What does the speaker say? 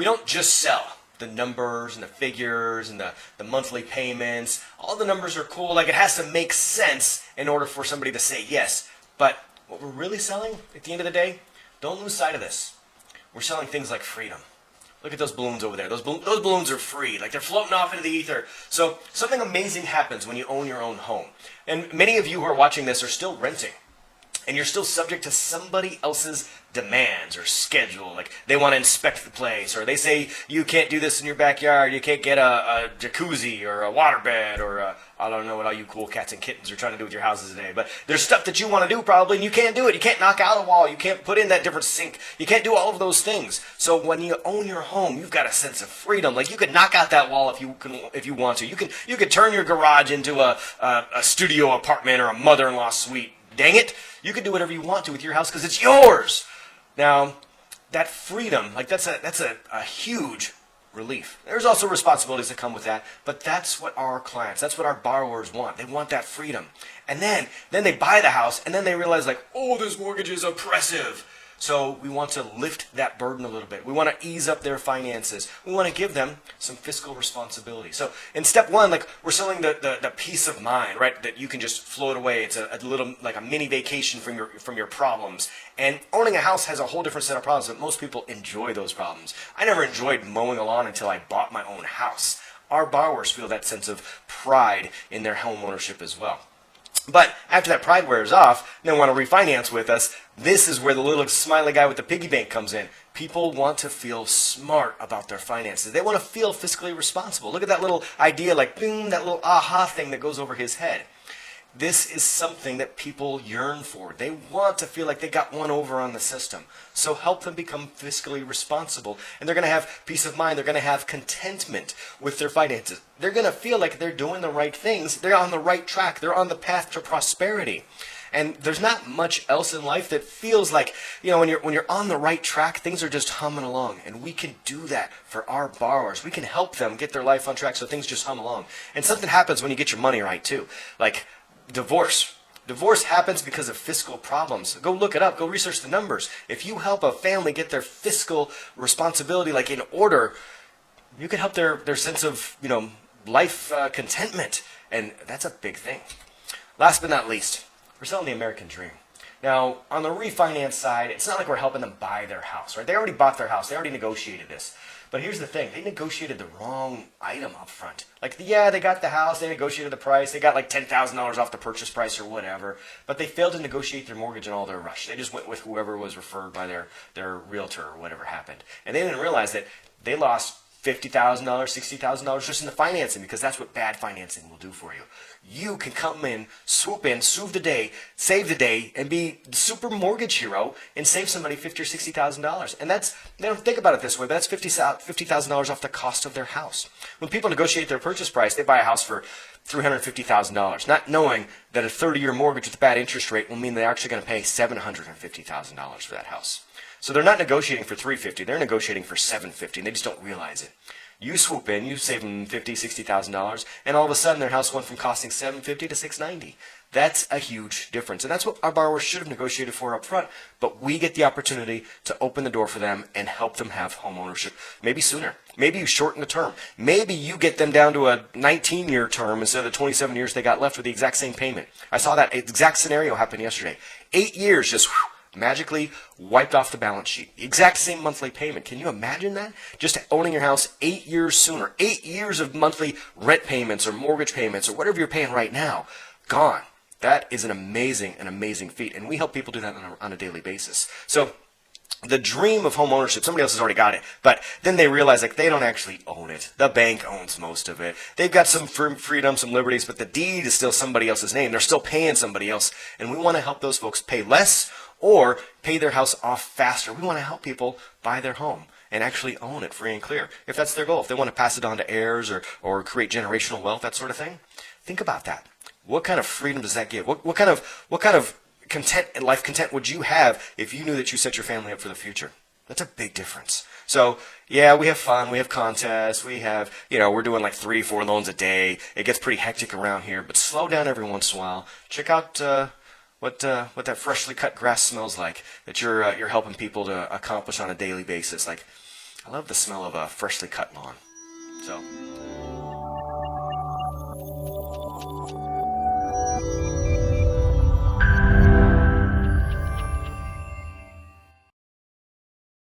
don't just sell the numbers and the figures and the monthly payments. All the numbers are cool. Like, it has to make sense in order for somebody to say yes. But what we're really selling at the end of the day, don't lose sight of this. We're selling things like freedom. Look at those balloons over there. Those balloons are free. Like, they're floating off into the ether. So something amazing happens when you own your own home. And many of you who are watching this are still renting. And you're still subject to somebody else's demands or schedule. Like, they want to inspect the place, or they say you can't do this in your backyard, you can't get a jacuzzi or a waterbed, or I don't know what all you cool cats and kittens are trying to do with your houses today. But there's stuff that you want to do probably, and you can't do it. You can't knock out a wall. You can't put in that different sink. You can't do all of those things. So when you own your home, you've got a sense of freedom. Like, you could knock out that wall if you want to. You could turn your garage into a studio apartment or a mother-in-law suite. Dang it. You can do whatever you want to with your house because it's yours. Now, that freedom, like, that's a huge relief. There's also responsibilities that come with that, but that's what our clients, that's what our borrowers want. They want that freedom. And then they buy the house, and then they realize, like, oh, this mortgage is oppressive. So we want to lift that burden a little bit. We want to ease up their finances. We want to give them some fiscal responsibility. So in step one, like, we're selling the peace of mind, right? That you can just float away. It's a little, like, a mini vacation from your problems. And owning a house has a whole different set of problems, but most people enjoy those problems. I never enjoyed mowing a lawn until I bought my own house. Our borrowers feel that sense of pride in their home ownership as well. But after that pride wears off, and they want to refinance with us, this is where the little smiley guy with the piggy bank comes in. People want to feel smart about their finances. They want to feel fiscally responsible. Look at that little idea, like, boom, that little aha thing that goes over his head. This is something that people yearn for. They want to feel like they got one over on the system. So help them become fiscally responsible. And they're going to have peace of mind. They're going to have contentment with their finances. They're going to feel like they're doing the right things. They're on the right track. They're on the path to prosperity. And there's not much else in life that feels like, you know, when you're on the right track, things are just humming along. And we can do that for our borrowers. We can help them get their life on track so things just hum along. And something happens when you get your money right, too. Like, divorce. Divorce happens because of fiscal problems. Go look it up. Go research the numbers. If you help a family get their fiscal responsibility, like, in order, you can help their sense of, you know, life contentment. And that's a big thing. Last but not least, we're selling the American dream. Now, on the refinance side, it's not like we're helping them buy their house, right? They already bought their house. They already negotiated this. But here's the thing. They negotiated the wrong item up front. Like, yeah, they got the house. They negotiated the price. They got like $10,000 off the purchase price or whatever. But they failed to negotiate their mortgage in all their rush. They just went with whoever was referred by their realtor or whatever happened. And they didn't realize that they lost $50,000, $60,000 just in the financing, because that's what bad financing will do for you. You can come in, swoop in, save the day, and be the super mortgage hero and save somebody $50,000 or $60,000. And that's, they don't think about it this way, but that's $50,000 off the cost of their house. When people negotiate their purchase price, they buy a house for $350,000, not knowing that a 30-year mortgage with a bad interest rate will mean they're actually going to pay $750,000 for that house. So they're not negotiating for $350,000, they're negotiating for $750,000, and they just don't realize it. You swoop in, you save them $50,000, $60,000, and all of a sudden their house went from costing $750,000 to $690,000. That's a huge difference, and that's what our borrowers should have negotiated for up front, but we get the opportunity to open the door for them and help them have home ownership, maybe sooner. Maybe you shorten the term. Maybe you get them down to a 19-year term instead of the 27 years they got left with the exact same payment. I saw that exact scenario happen yesterday. 8 years just magically wiped off the balance sheet. The exact same monthly payment. Can you imagine that? Just owning your house 8 years sooner. 8 years of monthly rent payments or mortgage payments or whatever you're paying right now, gone. That is an amazing feat. And we help people do that on a daily basis. So the dream of home ownership, somebody else has already got it, but then they realize, like, they don't actually own it. The bank owns most of it. They've got some freedom, some liberties, but the deed is still somebody else's name. They're still paying somebody else. And we want to help those folks pay less or pay their house off faster. We want to help people buy their home and actually own it free and clear. If that's their goal, if they want to pass it on to heirs or create generational wealth, that sort of thing, think about that. What kind of freedom does that give? What kind of content and life content would you have if you knew that you set your family up for the future? That's a big difference. So, yeah, we have fun, we have contests, we have, we're doing like 3-4 loans a day. It gets pretty hectic around here, but slow down every once in a while. Check out what that freshly cut grass smells like that you're helping people to accomplish on a daily basis. Like, I love the smell of a freshly cut lawn. So.